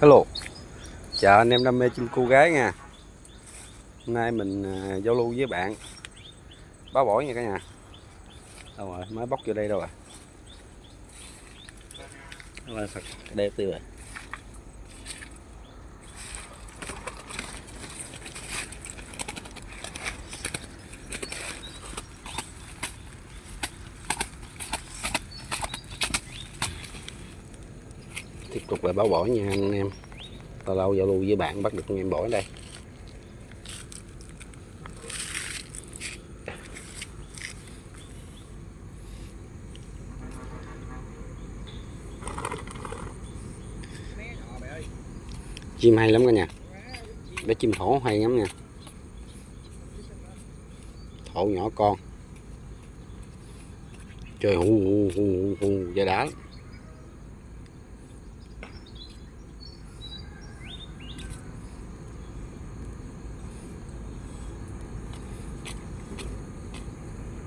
Hello, chào anh em đam mê chim cu gái nha. Hôm nay mình giao lưu với bạn báo bổi nha cả nhà. Đâu rồi, mới bóc vô đây đâu rồi. Đâu rồi, đẹp tiêu rồi. Tiếp tục là báo bổi nha anh em. Lâu lâu giao lưu với bạn bắt được con em bổi đây. Chim hay lắm cả nhà. Bé chim thổ hay lắm nha. Thổ nhỏ con. Chơi hù hù hù hù, da đá lắm.